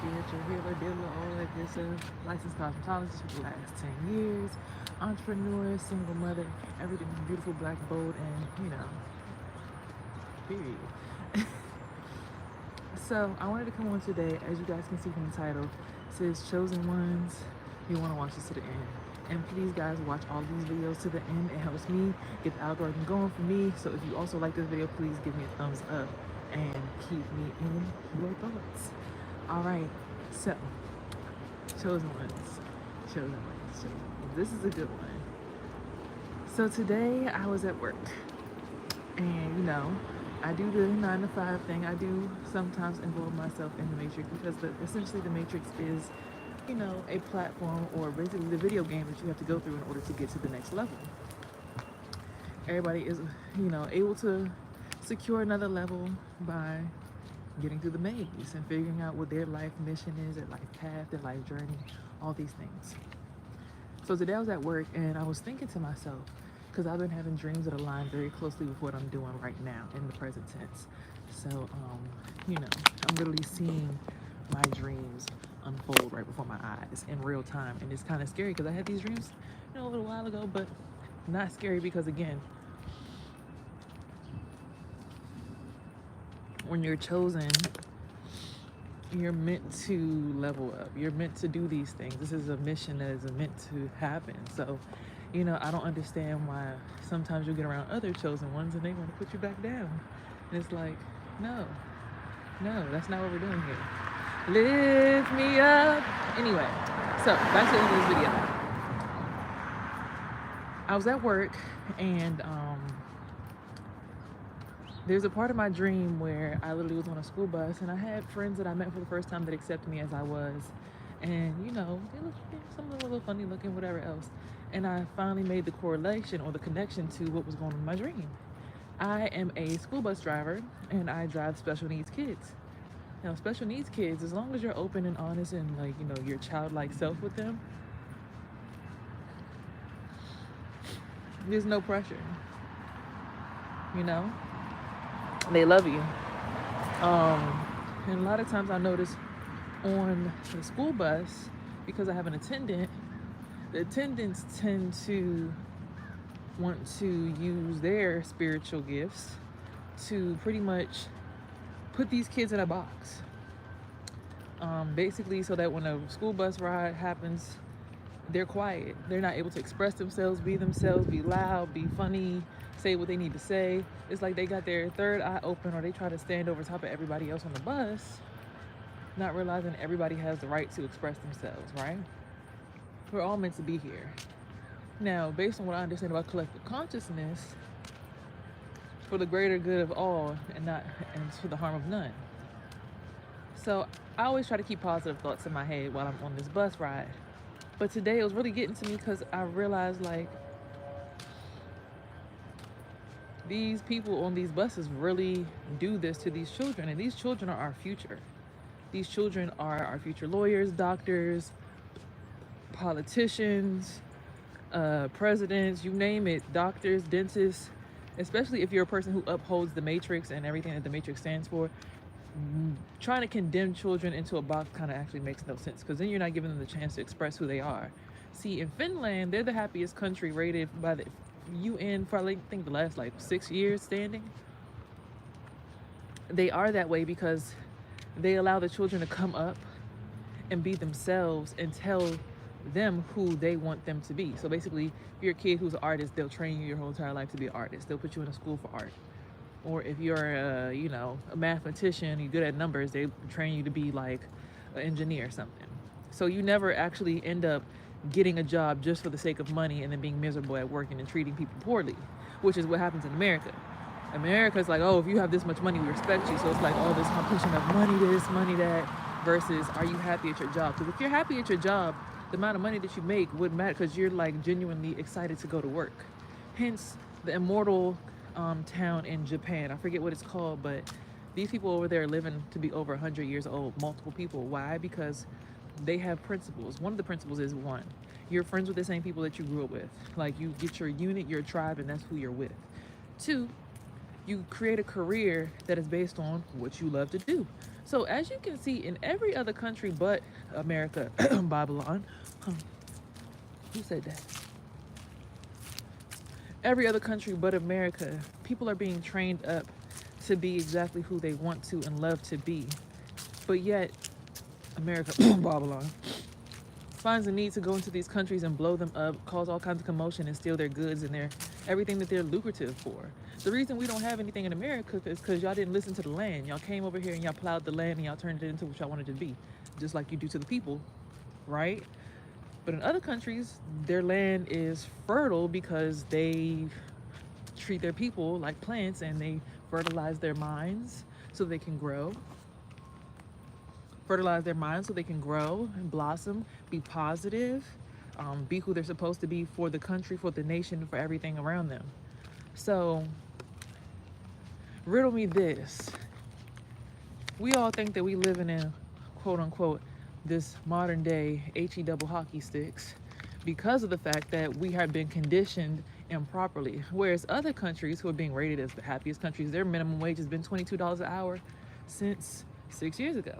spiritual healer, dealer, all that good stuff. Licensed cosmetologist for the last 10 years. Entrepreneur, single mother, everything beautiful, black, bold, and period. So I wanted to come on today, as you guys can see from the title, it says Chosen Ones. You want to watch this to the end. And please guys, watch all these videos to the end. It helps me get the algorithm going for me. So if you also like this video, please give me a thumbs up and keep me in your thoughts. All right, so Chosen Ones, Chosen Ones, Chosen Ones. This is a good one. So today I was at work, and I do the 9 to 5 thing. I do sometimes involve myself in the Matrix because essentially the Matrix is, a platform or basically the video game that you have to go through in order to get to the next level. Everybody is, able to secure another level by getting through the maze and figuring out what their life mission is, their life path, their life journey, all these things. So today I was at work and I was thinking to myself, because I've been having dreams that align very closely with what I'm doing right now in the present tense. So, I'm literally seeing my dreams unfold right before my eyes in real time. And it's kind of scary because I had these dreams, a little while ago, but not scary because, again, when you're chosen, you're meant to level up. You're meant to do these things. This is a mission that is meant to happen. So, I don't understand why sometimes you get around other chosen ones and they want to put you back down. And it's like, no, that's not what we're doing here. Lift me up. Anyway, so back to the end of this video. I was at work and there's a part of my dream where I literally was on a school bus and I had friends that I met for the first time that accepted me as I was. And, they looked, some of them a little funny looking, whatever else. And I finally made the correlation or the connection to what was going on in my dream. I am a school bus driver and I drive special needs kids. Now, special needs kids, as long as you're open and honest and your childlike self with them, there's no pressure. They love you. And a lot of times I notice on the school bus, because I have an attendant, the attendants tend to want to use their spiritual gifts to pretty much put these kids in a box. Basically so that when a school bus ride happens, they're quiet. They're not able to express themselves, be loud, be funny, say what they need to say. It's like they got their third eye open or they try to stand over top of everybody else on the bus, not realizing everybody has the right to express themselves, right? We're all meant to be here. Now, based on what I understand about collective consciousness, for the greater good of all and to the harm of none. So I always try to keep positive thoughts in my head while I'm on this bus ride. But today it was really getting to me because I realized these people on these buses really do this to these children, and these children are our future. These children are our future lawyers, doctors, politicians, presidents, you name it, doctors, dentists, especially if you're a person who upholds the Matrix and everything that the Matrix stands for. Trying to condemn children into a box kind of actually makes no sense because then you're not giving them the chance to express who they are. See, in Finland, they're the happiest country rated by the UN for I think the last 6 years standing. They are that way because they allow the children to come up and be themselves and tell them who they want them to be. So basically, if you're a kid who's an artist, they'll train you your whole entire life to be an artist. They'll put you in a school for art. Or if you're a mathematician, you're good at numbers, they train you to be like an engineer or something. So you never actually end up getting a job just for the sake of money and then being miserable at work and then treating people poorly, which is what happens in America. America's like, oh, if you have this much money, we respect you. So it's like all this competition of money this, money that, versus are you happy at your job? Because if you're happy at your job, the amount of money that you make wouldn't matter because you're genuinely excited to go to work. Hence the immortal town in Japan. I forget what it's called, but these people over there are living to be over 100 years old, multiple people. Why? Because they have principles. One of the principles is one, you're friends with the same people that you grew up with. You get your unit, your tribe, and that's who you're with. Two, You create a career that is based on what you love to do. So as you can see, in every other country but America, Babylon, huh, who said that? Every other country but America, people are being trained up to be exactly who they want to and love to be. But yet, America, Babylon, finds the need to go into these countries and blow them up, cause all kinds of commotion, and steal their goods and everything that they're lucrative for. The reason we don't have anything in America is because y'all didn't listen to the land. Y'all came over here and y'all plowed the land and y'all turned it into what y'all wanted to be, just like you do to the people, right? But in other countries, their land is fertile because they treat their people like plants and they fertilize their minds so they can grow. Fertilize their minds so they can grow and blossom, be positive, be who they're supposed to be for the country, for the nation, for everything around them. So, riddle me this. We all think that we live in a quote unquote this modern day HE double hockey sticks because of the fact that we have been conditioned improperly. Whereas other countries who are being rated as the happiest countries, their minimum wage has been $22 an hour since 6 years ago.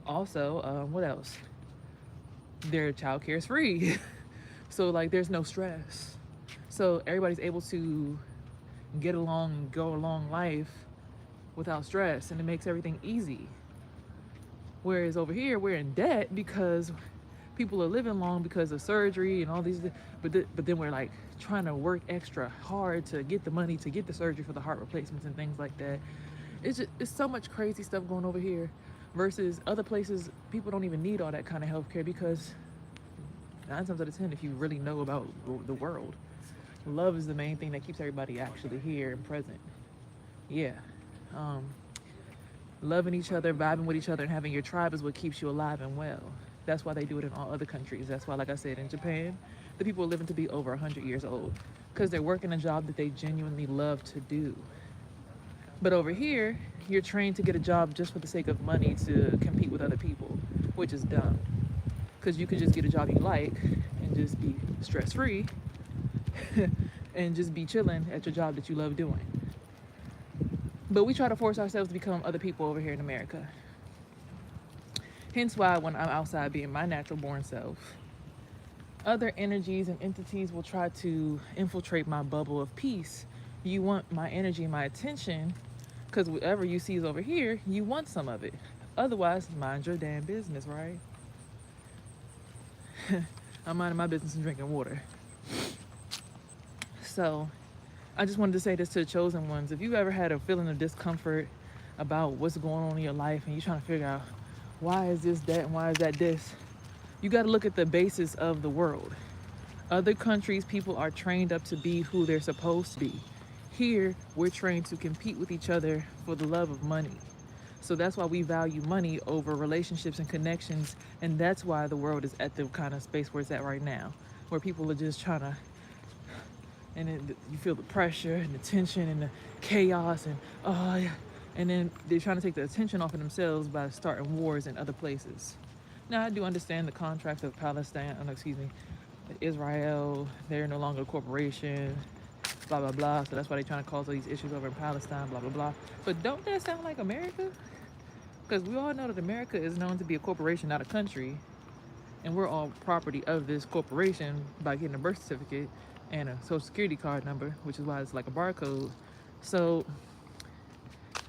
Also, what else? Their childcare is free. So like there's no stress. So everybody's able to get along and go along life without stress, and it makes everything easy. Whereas over here, we're in debt because people are living long because of surgery and all these, but then we're like trying to work extra hard to get the money to get the surgery for the heart replacements and things like that. It's so much crazy stuff going over here versus other places. People don't even need all that kind of healthcare because 9 times out of 10, if you really know about the world, love is the main thing that keeps everybody actually here and present. Yeah. Loving each other, vibing with each other, and having your tribe is what keeps you alive and well. That's why they do it in all other countries. That's why, like I said, in Japan, the people are living to be over 100 years old because they're working a job that they genuinely love to do. But over here, you're trained to get a job just for the sake of money to compete with other people, which is dumb. Because you could just get a job you like and just be stress-free and just be chilling at your job that you love doing. But we try to force ourselves to become other people over here in America. Hence why when I'm outside being my natural born self, other energies and entities will try to infiltrate my bubble of peace. You want my energy, my attention, because whatever you see is over here, you want some of it. Otherwise, mind your damn business, right? I'm minding my business and drinking water. So, I just wanted to say this to the chosen ones. If you've ever had a feeling of discomfort about what's going on in your life and you're trying to figure out why is this that and why is that this, you got to look at the basis of the world. Other countries, people are trained up to be who they're supposed to be. Here, we're trained to compete with each other for the love of money. So that's why we value money over relationships and connections. And that's why the world is at the kind of space where it's at right now, where people are just trying to, and then you feel the pressure and the tension and the chaos and then they're trying to take the attention off of themselves by starting wars in other places. Now, I do understand the contract of Palestine, Israel, they're no longer a corporation, blah, blah, blah. So that's why they're trying to cause all these issues over in Palestine, blah, blah, blah. But don't that sound like America? Because we all know that America is known to be a corporation, not a country. And we're all property of this corporation by getting a birth certificate and a social security card number, which is why it's like a barcode. So,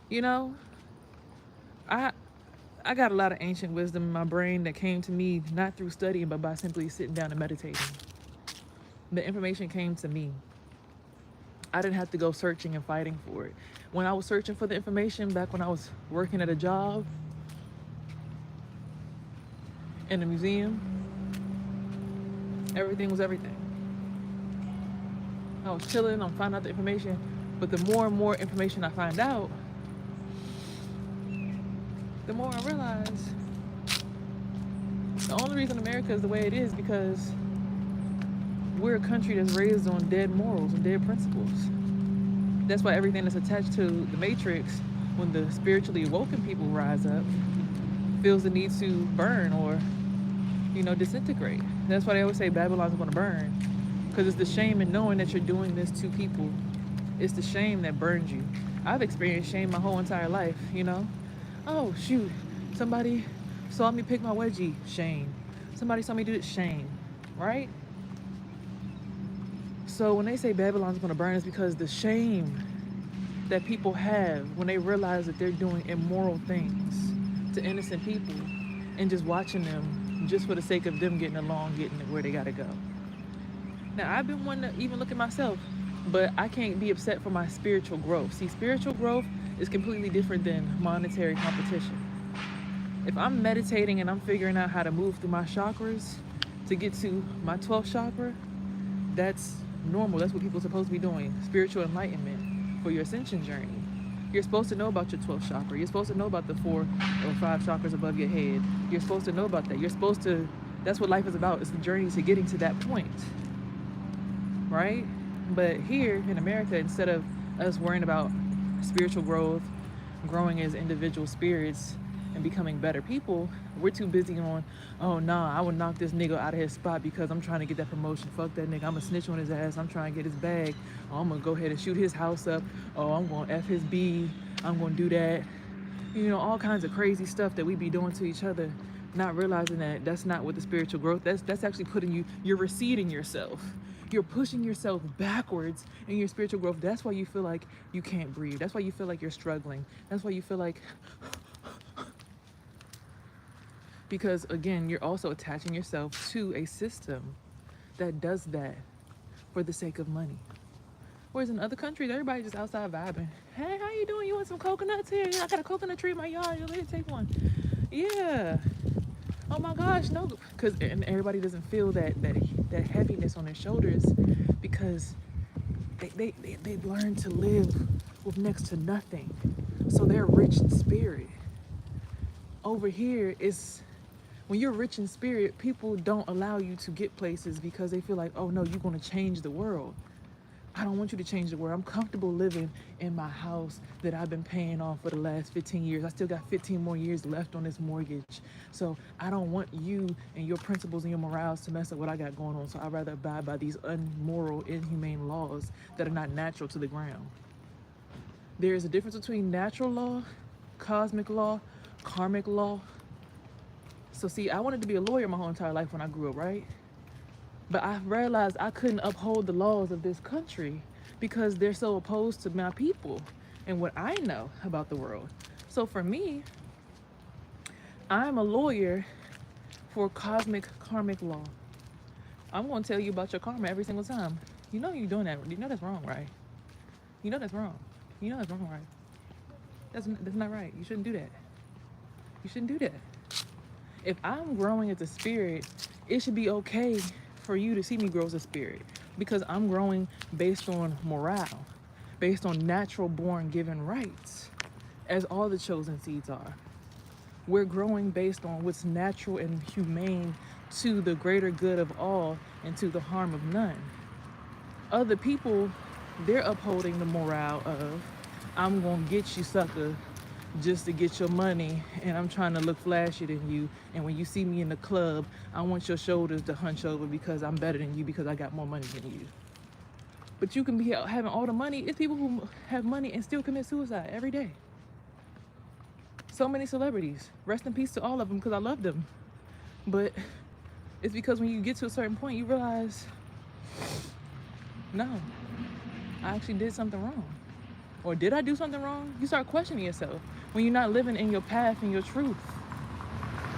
you know, I got a lot of ancient wisdom in my brain that came to me not through studying, but by simply sitting down and meditating. The information came to me. I didn't have to go searching and fighting for it. When I was searching for the information back when I was working at a job in a museum, everything was everything. I was chilling, I'm finding out the information, but the more and more information I find out, the more I realize the only reason America is the way it is because we're a country that's raised on dead morals and dead principles. That's why everything that's attached to the Matrix, when the spiritually awoken people rise up, feels the need to burn or, disintegrate. That's why they always say Babylon's going to burn. Because it's the shame in knowing that you're doing this to people. It's the shame that burns you. I've experienced shame my whole entire life, you know? Oh, shoot. Somebody saw me pick my wedgie. Shame. Somebody saw me do it. Shame. Right? So when they say Babylon's going to burn, it's because the shame that people have when they realize that they're doing immoral things to innocent people and just watching them just for the sake of them getting along, getting where they got to go. Now, I've been one to even look at myself, but I can't be upset for my spiritual growth. See, spiritual growth is completely different than monetary competition. If I'm meditating and I'm figuring out how to move through my chakras to get to my 12th chakra, that's normal. That's what people are supposed to be doing. Spiritual enlightenment for your ascension journey. You're supposed to know about your 12th chakra. You're supposed to know about the 4 or 5 chakras above your head. You're supposed to know about that. You're supposed to, that's what life is about. It's the journey to getting to that point. Right? But here in America, instead of us worrying about spiritual growth, growing as individual spirits, and becoming better people, we're too busy on, oh nah, I would knock this nigga out of his spot because I'm trying to get that promotion. Fuck that nigga, I'ma snitch on his ass. I'm trying to get his bag. Oh, I'm gonna go ahead and shoot his house up. Oh, I'm gonna F his B. I'm gonna do that. You know, all kinds of crazy stuff that we be doing to each other, not realizing that that's not what the spiritual growth, that's actually putting you, you're receding yourself. You're pushing yourself backwards in your spiritual growth. That's why you feel like you can't breathe. That's why you feel like you're struggling. That's why you feel like, because again, you're also attaching yourself to a system that does that for the sake of money. Whereas in other countries, everybody just outside vibing. Hey, how you doing? You want some coconuts here? Yeah, I got a coconut tree in my yard. You ready to take one? Yeah. Oh my gosh, no. Because and everybody doesn't feel that heaviness on their shoulders because they've learned to live with next to nothing. So they're rich in spirit. Over here, it's when you're rich in spirit, people don't allow you to get places because they feel like, oh no, you're going to change the world. I don't want you to change the world. I'm comfortable living in my house that I've been paying off for the last 15 years. I still got 15 more years left on this mortgage. So I don't want you and your principles and your morals to mess up what I got going on. So I'd rather abide by these unmoral, inhumane laws that are not natural to the ground. There is a difference between natural law, cosmic law, karmic law. So see, I wanted to be a lawyer my whole entire life when I grew up, right? But I realized I couldn't uphold the laws of this country because they're so opposed to my people and what I know about the world. So for me, I'm a lawyer for cosmic karmic law. I'm going to tell you about your karma every single time. You know you're doing that. You know that's wrong, right? You know that's wrong. You know that's wrong, right? That's not right. You shouldn't do that. You shouldn't do that. If I'm growing as a spirit, it should be okay for you to see me grow as a spirit because I'm growing based on morale, based on natural born given rights, as all the chosen seeds are. We're growing based on what's natural and humane to the greater good of all and to the harm of none. Other people, they're upholding the morale of, I'm gonna get you, sucker, just to get your money, and I'm trying to look flashier than you, and when you see me in the club, I want your shoulders to hunch over because I'm better than you because I got more money than you. But you can be having all the money. It's people who have money and still commit suicide every day. So many celebrities. Rest in peace to all of them because I love them. But it's because when you get to a certain point, you realize, no, I actually did something wrong. Or did I do something wrong? You start questioning yourself when you're not living in your path and your truth.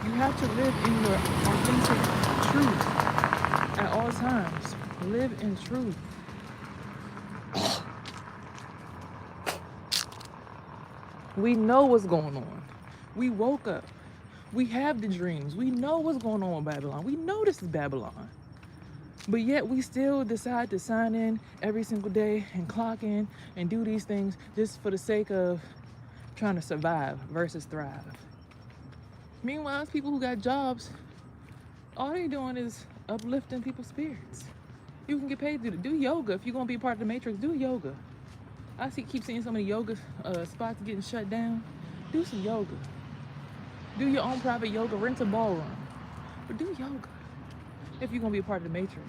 You have to live in your authentic truth at all times. Live in truth. We know what's going on. We woke up. We have the dreams. We know what's going on with Babylon. We know this is Babylon. But yet we still decide to sign in every single day and clock in and do these things just for the sake of trying to survive versus thrive. Meanwhile, people who got jobs, all they're doing is uplifting people's spirits. You can get paid to do yoga. If you're going to be part of the matrix, do yoga. I keep seeing so many yoga spots getting shut down. Do some yoga. Do your own private yoga. Rent a ballroom. But do yoga. If you're going to be a part of the matrix,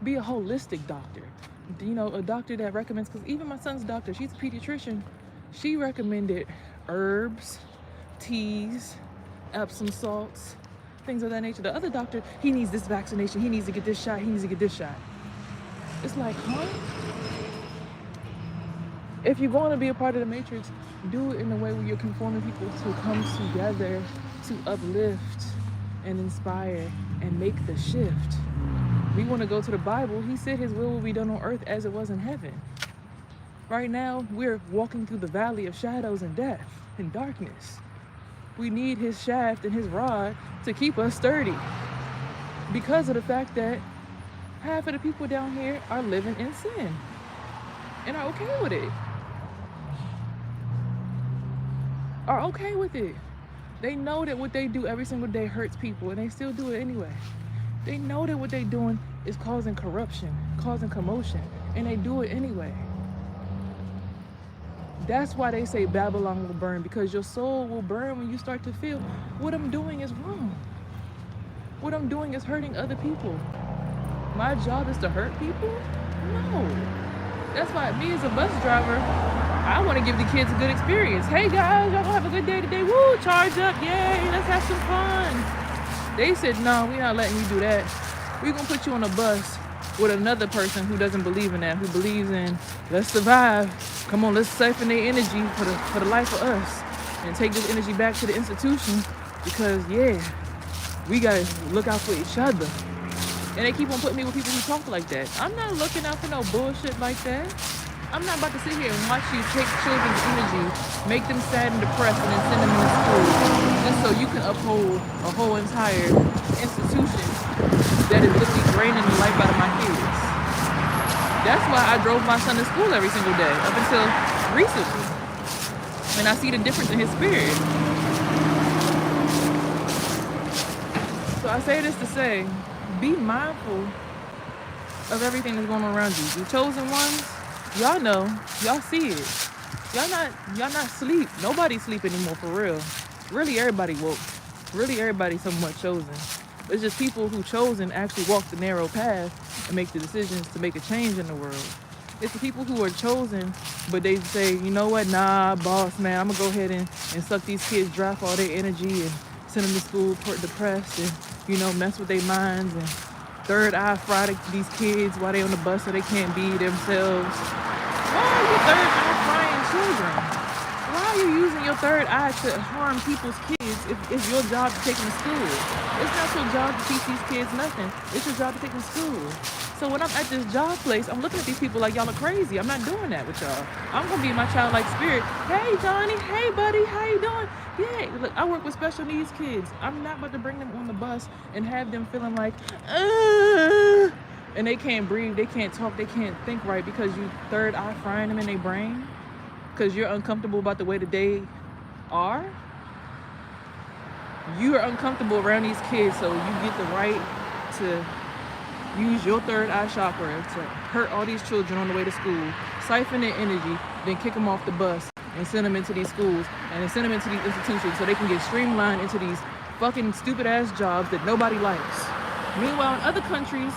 be a holistic doctor. You know, a doctor that recommends, because even my son's doctor, she's a pediatrician, She recommended herbs, teas, Epsom salts, things of that nature. The other doctor, he needs this vaccination, he needs to get this shot, he needs to get this shot. It's like, huh? If you're going to be a part of the matrix, do it in a way where you're conforming people to come together to uplift and inspire and make the shift. We want to go to the Bible. He said his will be done on earth as it was in heaven. Right now, we're walking through the valley of shadows and death and darkness. We need his shaft and his rod to keep us sturdy, because of the fact that half of the people down here are living in sin and are okay with it. Are okay with it. They know that what they do every single day hurts people, and they still do it anyway. They know that what they're doing is causing corruption, causing commotion, and they do it anyway. That's why they say Babylon will burn, because your soul will burn when you start to feel what I'm doing is wrong. What I'm doing is hurting other people. My job is to hurt people? No. That's why me as a bus driver, I want to give the kids a good experience. Hey guys, y'all gonna have a good day today. Woo, charge up, yay, let's have some fun. They said, no, we're not letting you do that. We're gonna put you on a bus with another person who doesn't believe in that, who believes in let's survive. Come on, let's siphon their energy for the life of us and take this energy back to the institution, because yeah, we gotta look out for each other. And they keep on putting me with people who talk like that. I'm not looking out for no bullshit like that. I'm not about to sit here and watch you take children's energy, make them sad and depressed, and then send them to school just so you can uphold a whole entire institution that is literally draining the life out of my kids. That's why I drove my son to school every single day, up until recently. And I see the difference in his spirit. So I say this to say, be mindful of everything that's going on around you. The chosen ones, y'all know, y'all see it. Y'all not asleep. Nobody's asleep anymore, for real. Really, everybody woke. Really, everybody somewhat chosen. It's just people who chosen actually walk the narrow path and make the decisions to make a change in the world. It's the people who are chosen, but they say, you know what, nah, boss, man, I'm gonna go ahead and suck these kids, draft all their energy and send them to school depressed and, you know, mess with their minds and third eye fry these kids while they on the bus so they can't be themselves. Why are you third eye frying children? Why are you using your third eye to harm people's kids if it's your job to take them to school? It's not your job to teach these kids nothing. It's your job to take them to school. So when I'm at this job place, I'm looking at these people like y'all are crazy. I'm not doing that with y'all. I'm going to be my childlike spirit. Hey, Johnny. Hey, buddy. How you doing? Yeah, look, I work with special needs kids. I'm not about to bring them on the bus and have them feeling like, and they can't breathe, they can't talk, they can't think right because you third eye frying them in their brain because you're uncomfortable about the way that they are. You are uncomfortable around these kids, so you get the right to use your third eye chakra to hurt all these children on the way to school, siphon their energy, then kick them off the bus and send them into these schools and then send them into these institutions so they can get streamlined into these fucking stupid ass jobs that nobody likes. Meanwhile, in other countries,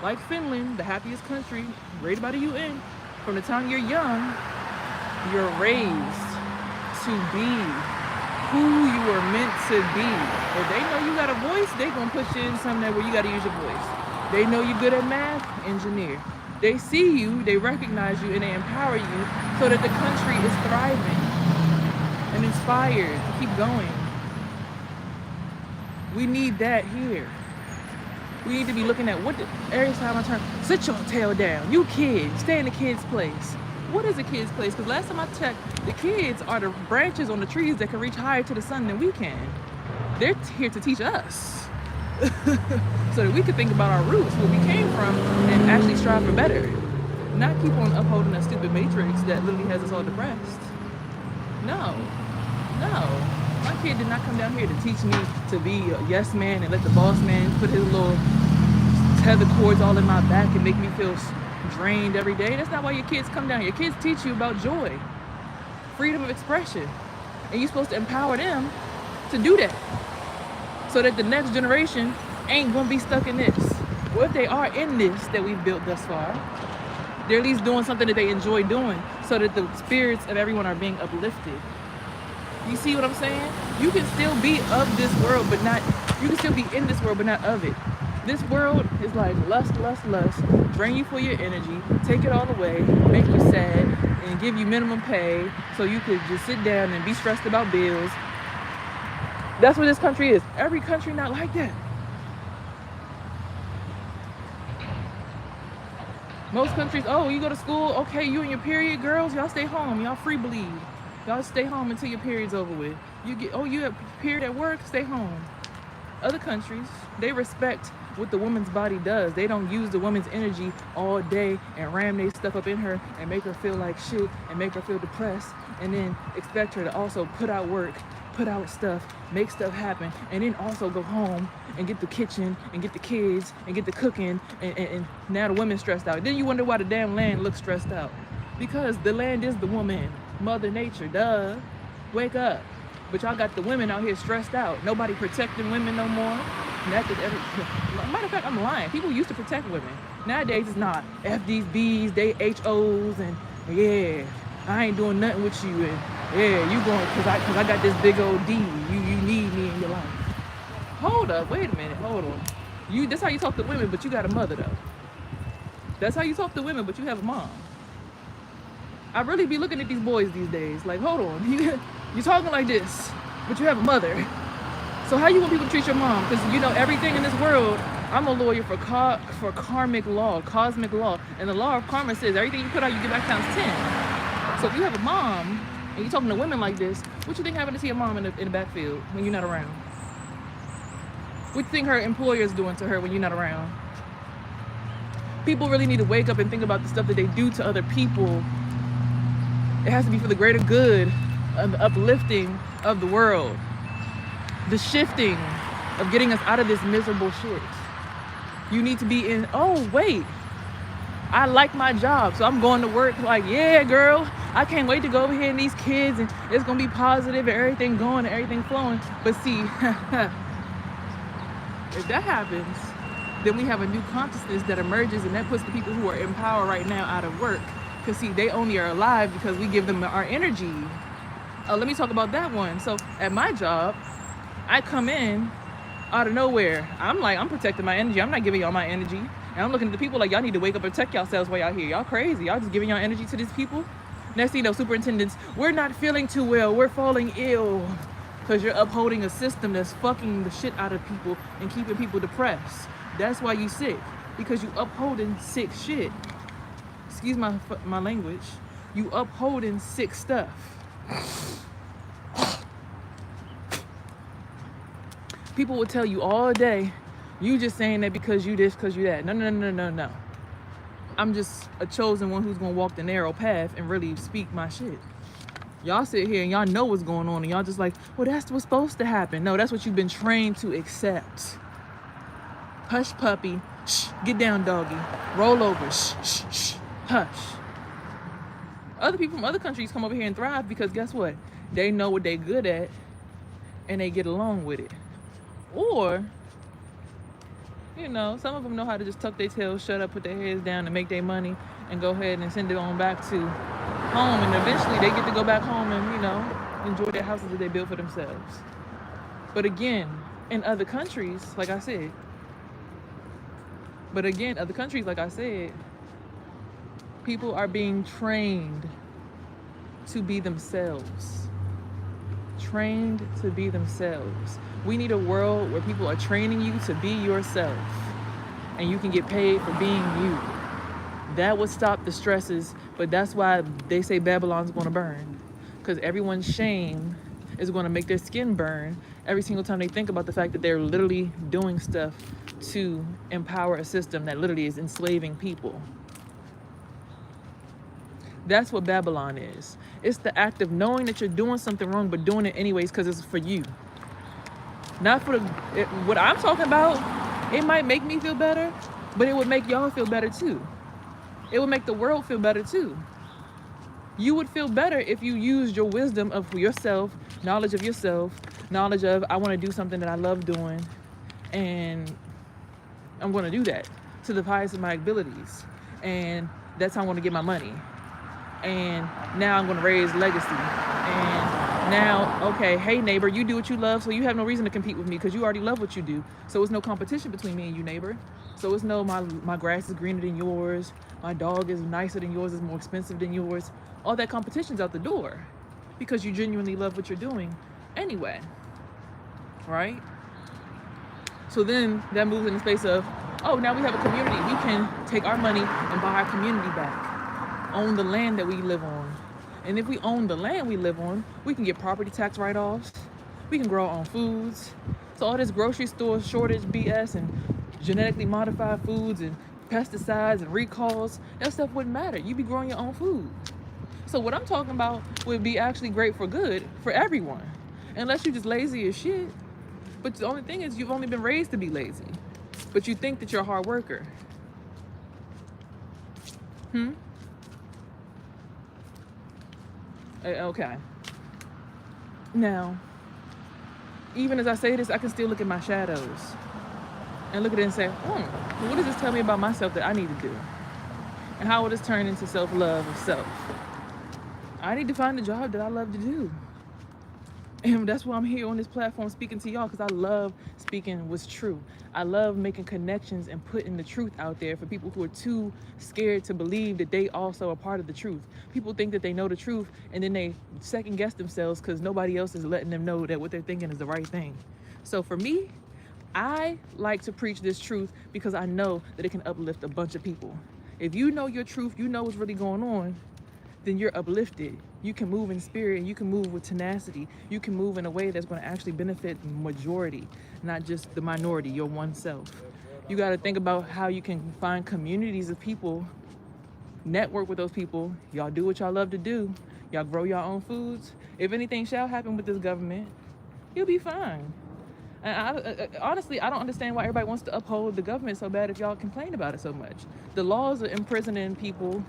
like Finland, the happiest country, rated by the UN, from the time you're young, you're raised to be who you are meant to be. If they know you got a voice, they gonna put you in something where you gotta use your voice. They know you're good at math, engineer. They see you, they recognize you, and they empower you so that the country is thriving and inspired to keep going. We need that here. We need to be looking at every time I turn, sit your tail down. You kids, stay in the kids' place. What is a kid's place? Because last time I checked, the kids are the branches on the trees that can reach higher to the sun than we can. They're here to teach us. So that we could think about our roots, where we came from, and actually strive for better. Not keep on upholding a stupid matrix that literally has us all depressed. No. My kid did not come down here to teach me to be a yes man and let the boss man put his little tether cords all in my back and make me feel drained every day. That's not why your kids come down here. Your kids teach you about joy, freedom of expression, and you're supposed to empower them to do that, so that the next generation ain't gonna be stuck in this. Well, if they are in this that we've built thus far, they're at least doing something that they enjoy doing. so that the spirits of everyone are being uplifted. You see what I'm saying? You can still be of this world, but not, you can still be in this world, but not of it. This world is like lust, lust, lust, drain you for your energy, take it all away, make you sad, and give you minimum pay so you could just sit down and be stressed about bills. That's what this country is. Every country not like that. Most countries, oh, you go to school, okay, you and your period, girls, y'all stay home, y'all free bleed. Y'all stay home until your period's over with. You get, oh, you have period at work, stay home. Other countries, they respect what the woman's body does. They don't use the woman's energy all day and ram their stuff up in her and make her feel like shit and make her feel depressed and then expect her to also put out work, put out stuff, make stuff happen, and then also go home and get the kitchen and get the kids and get the cooking, and now the woman's stressed out. Then you wonder why the damn land looks stressed out. Because the land is the woman, Mother Nature, duh. Wake up. But y'all got the women out here stressed out. Nobody protecting women no more. Matter of fact, I'm lying. People used to protect women. Nowadays it's not. F these B's, they HOs, and yeah, I ain't doing nothing with you, and yeah, you going cause I got this big old D. You need me in your life. Hold up, wait a minute, hold on. That's how you talk to women, but you got a mother though. That's how you talk to women, but you have a mom. I really be looking at these boys these days, like, hold on, you're talking like this, but you have a mother. So how you want people to treat your mom? Because you know everything in this world. I'm a lawyer for karmic law, cosmic law, and the law of karma says everything you put out, you get back times 10. So if you have a mom and you're talking to women like this, what you think happened to see your mom in the backfield when you're not around? What you think her employer's doing to her when you're not around? People really need to wake up and think about the stuff that they do to other people. It has to be for the greater good of the uplifting of the world. The shifting of getting us out of this miserable shit. You need to be in, oh wait, I like my job, so I'm going to work like, yeah girl, I can't wait to go over here and these kids, and it's gonna be positive and everything going and everything flowing. But see, if that happens, then we have a new consciousness that emerges, and that puts the people who are in power right now out of work. Because see, they only are alive because we give them our energy. Let me talk about that one. So at my job, I come in out of nowhere. I'm protecting my energy. I'm not giving y'all my energy. And I'm looking at the people like, y'all need to wake up and protect yourselves while y'all here. Y'all crazy. Y'all just giving y'all energy to these people. Next thing you know, superintendents, we're not feeling too well. We're falling ill. Because you're upholding a system that's fucking the shit out of people and keeping people depressed. That's why you sick. Because you upholding sick shit. Excuse my language. You upholding sick stuff. People will tell you all day, you just saying that because you this, because you that. No. I'm just a chosen one who's gonna walk the narrow path and really speak my shit. Y'all sit here and y'all know what's going on and y'all just like, well, that's what's supposed to happen. No, that's what you've been trained to accept. Hush puppy, shh, get down doggy, roll over, shh, shh, shh, hush. Other people from other countries come over here and thrive because guess what? They know what they're good at and they get along with it. Or, you know, some of them know how to just tuck their tails, shut up, put their heads down and make their money and go ahead and send it on back to home. And eventually they get to go back home and, you know, enjoy their houses that they built for themselves. But again, in other countries, like I said, people are being trained to be themselves. Trained to be themselves. We need a world where people are training you to be yourself and you can get paid for being you. That would stop the stresses, but that's why they say Babylon's gonna burn. Because everyone's shame is gonna make their skin burn every single time they think about the fact that they're literally doing stuff to empower a system that literally is enslaving people. That's what Babylon is. It's the act of knowing that you're doing something wrong, but doing it anyways because it's for you. Not for what I'm talking about. It might make me feel better, but it would make y'all feel better too. It would make the world feel better too. You would feel better if you used your wisdom of yourself, knowledge of I want to do something that I love doing, and I'm going to do that to the highest of my abilities. And that's how I want to get my money. and now I'm going to raise legacy. And now, okay, hey neighbor, you do what you love, so you have no reason to compete with me because you already love what you do. So it's no competition between me and you, neighbor. So it's no my grass is greener than yours, my dog is nicer than yours, is more expensive than yours. All that competition's out the door because you genuinely love what you're doing anyway, right? So then that moves in the space of, oh, now we have a community. We can take our money and buy our community back, own the land that we live on. And if we own the land we live on, we can get property tax write-offs. We can grow our own foods. So all this grocery store shortage BS and genetically modified foods and pesticides and recalls, that stuff wouldn't matter. You'd be growing your own food. So what I'm talking about would be actually great for good for everyone, unless you're just lazy as shit. But the only thing is you've only been raised to be lazy, but you think that you're a hard worker. Okay. Now, even as I say this, I can still look at my shadows and look at it and say, what does this tell me about myself that I need to do? And how will this turn into self-love of self? I need to find a job that I love to do. And that's why I'm here on this platform speaking to y'all, because I love speaking what's true. I love making connections and putting the truth out there for people who are too scared to believe that they also are part of the truth. People think that they know the truth and then they second guess themselves because nobody else is letting them know that what they're thinking is the right thing. So for me, I like to preach this truth because I know that it can uplift a bunch of people. If you know your truth, you know what's really going on, then you're uplifted. You can move in spirit and you can move with tenacity. You can move in a way that's going to actually benefit the majority, not just the minority, your one self. You got to think about how you can find communities of people, network with those people. Y'all do what y'all love to do. Y'all grow your own foods. If anything shall happen with this government, you'll be fine. And honestly, I don't understand why everybody wants to uphold the government so bad if y'all complain about it so much. The laws are imprisoning people.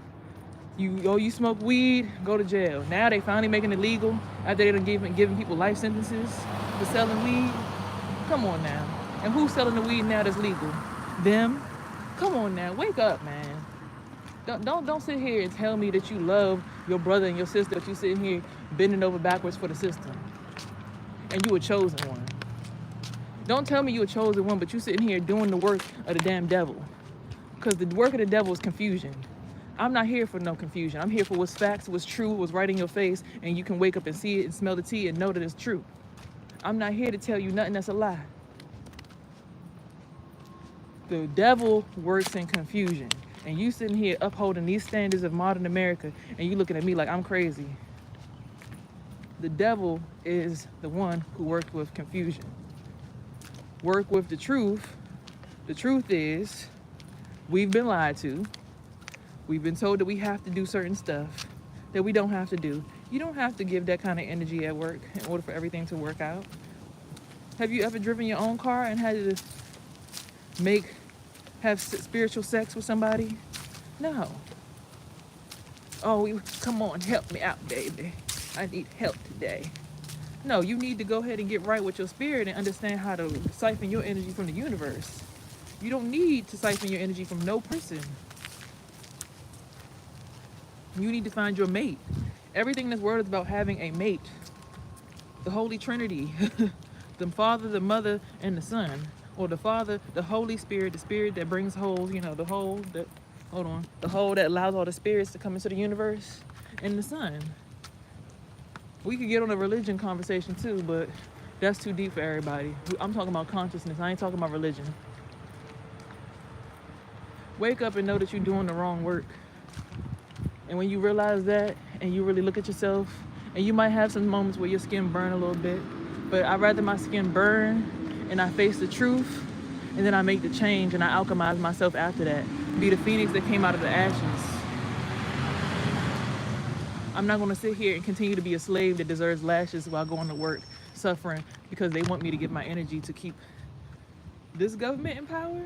You smoke weed, go to jail. Now they finally making it legal after they done giving people life sentences for selling weed. Come on now. And who's selling the weed now that's legal? Them? Come on now, wake up, man. Don't sit here and tell me that you love your brother and your sister, but you sitting here bending over backwards for the system. And you a chosen one. Don't tell me you a chosen one, but you sitting here doing the work of the damn devil. Because the work of the devil is confusion. I'm not here for no confusion. I'm here for what's facts, what's true, what's right in your face, and you can wake up and see it and smell the tea and know that it's true. I'm not here to tell you nothing that's a lie. The devil works in confusion, and you sitting here upholding these standards of modern America, and you looking at me like I'm crazy. The devil is the one who works with confusion. Work with the truth. The truth is, we've been lied to. We've been told that we have to do certain stuff that we don't have to do. You don't have to give that kind of energy at work in order for everything to work out. Have you ever driven your own car and had to have spiritual sex with somebody? No. Oh, come on, help me out, baby. I need help today. No, you need to go ahead and get right with your spirit and understand how to siphon your energy from the universe. You don't need to siphon your energy from no person. You need to find your mate. Everything in this world is about having a mate. The Holy Trinity. The Father, the Mother, and the Son. Or the Father, the Holy Spirit, the Spirit that brings whole, the whole that allows all the spirits to come into the universe, and the Son. We could get on a religion conversation too, but that's too deep for everybody. I'm talking about consciousness. I ain't talking about religion. Wake up and know that you're doing the wrong work. And when you realize that and you really look at yourself, and you might have some moments where your skin burn a little bit, but I'd rather my skin burn and I face the truth, and then I make the change and I alchemize myself after that. Be the phoenix that came out of the ashes. I'm not going to sit here and continue to be a slave that deserves lashes while going to work, suffering because they want me to give my energy to keep this government in power.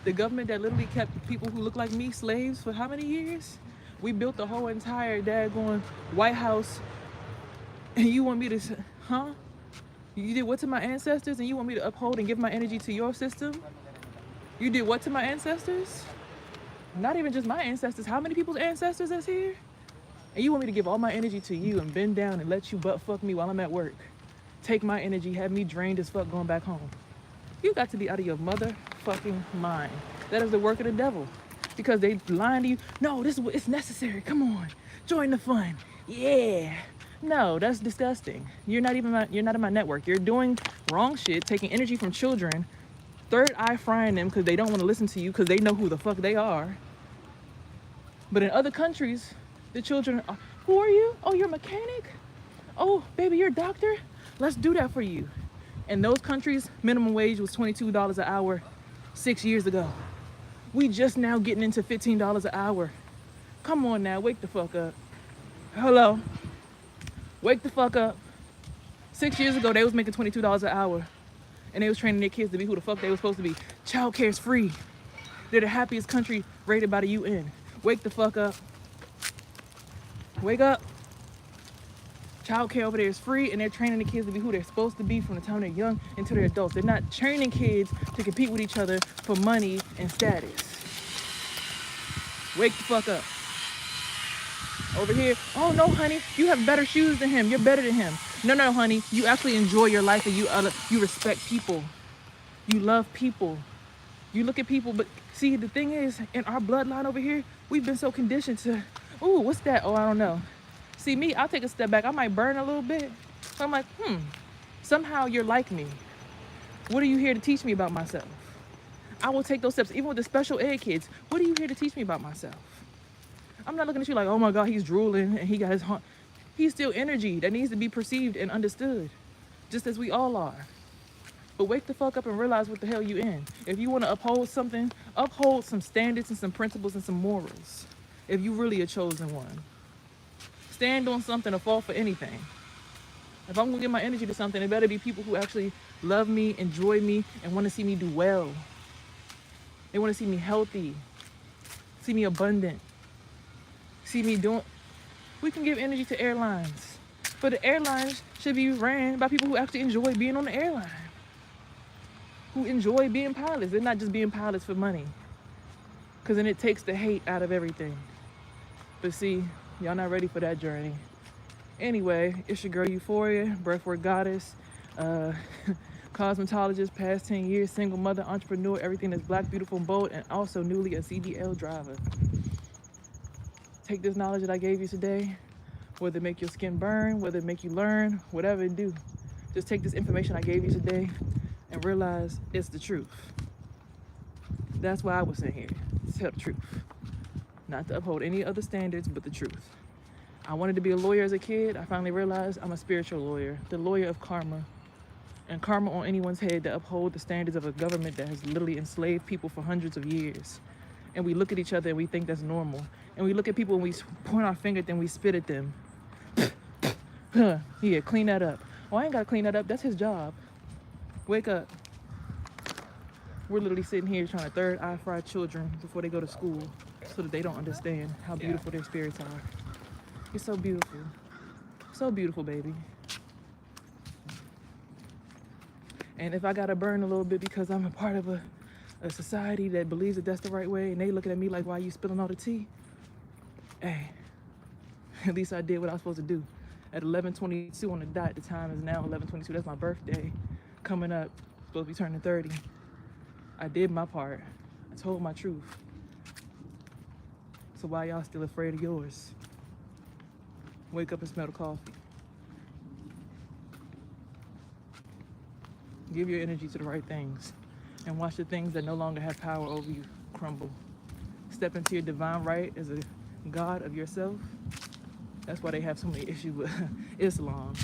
The government that literally kept people who look like me slaves for how many years? We built the whole entire daggone White House, and you want me to, You did what to my ancestors, and you want me to uphold and give my energy to your system? You did what to my ancestors? Not even just my ancestors. How many people's ancestors is here? And you want me to give all my energy to you and bend down and let you butt fuck me while I'm at work. Take my energy, have me drained as fuck going back home. You got to be out of your motherfucking mind. That is the work of the devil. Because they lying to you. No, this is what it's necessary. Come on. Join the fun. Yeah. No, that's disgusting. You're not in my network. You're doing wrong shit, taking energy from children, third eye frying them because they don't want to listen to you because they know who the fuck they are. But in other countries, the children are, who are you? Oh, you're a mechanic? Oh, baby, you're a doctor? Let's do that for you. In those countries, minimum wage was $22 an hour 6 years ago. We just now getting into $15 an hour. Come on now, wake the fuck up. Hello. Wake the fuck up. 6 years ago, they was making $22 an hour. And they was training their kids to be who the fuck they was supposed to be. Child care is free. They're the happiest country rated by the UN. Wake the fuck up. Wake up. Child care over there is free, and they're training the kids to be who they're supposed to be from the time they're young until they're adults. They're not training kids to compete with each other for money and status. Wake the fuck up. Over here, oh no, honey, you have better shoes than him. You're better than him. No, honey, you actually enjoy your life and you respect people. You love people. You look at people, but see, the thing is, in our bloodline over here, we've been so conditioned to, ooh, what's that? Oh, I don't know. See, me, I'll take a step back. I might burn a little bit. So I'm like, somehow you're like me. What are you here to teach me about myself? I will take those steps, even with the special ed kids. What are you here to teach me about myself? I'm not looking at you like, oh my God, he's drooling and he got his heart. He's still energy that needs to be perceived and understood, just as we all are. But wake the fuck up and realize what the hell you in. If you want to uphold something, uphold some standards and some principles and some morals. If you really a chosen one. Stand on something or fall for anything. If I'm gonna give my energy to something, it better be people who actually love me, enjoy me, and want to see me do well. They want to see me healthy, see me abundant, see me doing. We can give energy to airlines, but the airlines should be ran by people who actually enjoy being on the airline, who enjoy being pilots. They're not just being pilots for money, because then it takes the hate out of everything. But see, y'all not ready for that journey. Anyway, it's your girl Euphoria, breathwork goddess, cosmetologist, past 10 years, single mother, entrepreneur, everything that's black, beautiful, and bold, and also newly a CDL driver. Take this knowledge that I gave you today, whether it make your skin burn, whether it make you learn, whatever it do. Just take this information I gave you today and realize it's the truth. That's why I was in here, to tell the truth. Not to uphold any other standards, but the truth. I wanted to be a lawyer as a kid. I finally realized I'm a spiritual lawyer, the lawyer of karma. And karma on anyone's head to uphold the standards of a government that has literally enslaved people for hundreds of years. And we look at each other and we think that's normal. And we look at people and we point our finger at them, we spit at them. Yeah, clean that up. Oh, I ain't gotta clean that up, that's his job. Wake up. We're literally sitting here trying to third eye fry children before they go to school so that they don't understand how beautiful their spirits are. It's so beautiful. So beautiful, baby. And if I gotta burn a little bit because I'm a part of a society that believes that that's the right way and they looking at me like, why are you spilling all the tea? Hey, at least I did what I was supposed to do. At 11:22 on the dot, the time is now 11:22. That's my birthday coming up. Supposed to be turning 30. I did my part. I told my truth. So why y'all still afraid of yours? Wake up and smell the coffee. Give your energy to the right things and watch the things that no longer have power over you crumble. Step into your divine right as a God of yourself. That's why they have so many issues with Islam.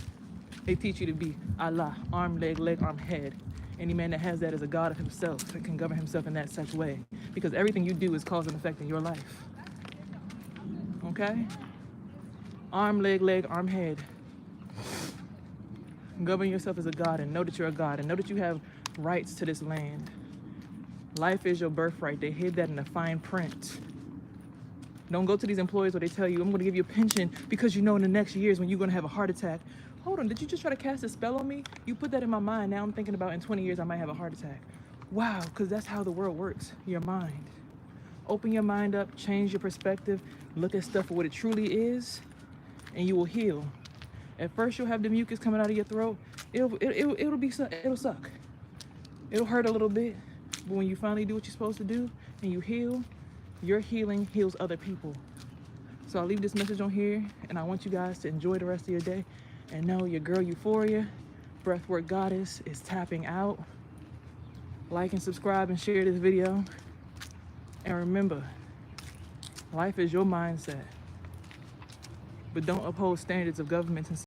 They teach you to be Allah, arm, leg, arm, head. Any man that has that is a God of himself and can govern himself in that such way. Because everything you do is cause and effect in your life. Okay? Arm, leg, arm, head. Govern yourself as a God and know that you're a God and know that you have rights to this land. Life is your birthright. They hid that in the fine print. Don't go to these employers where they tell you, I'm going to give you a pension because you know in the next years when you're going to have a heart attack. Hold on, did you just try to cast a spell on me? You put that in my mind. Now I'm thinking about in 20 years I might have a heart attack. Wow, because that's how the world works, your mind. Open your mind up, change your perspective, look at stuff for what it truly is, and you will heal. At first, you'll have the mucus coming out of your throat. It'll suck. It'll hurt a little bit, but when you finally do what you're supposed to do and you heal, your healing heals other people. So I'll leave this message on here, and I want you guys to enjoy the rest of your day and know your girl Euphoria, Breathwork Goddess, is tapping out. Like and subscribe and share this video. And remember, life is your mindset, but don't uphold standards of governments and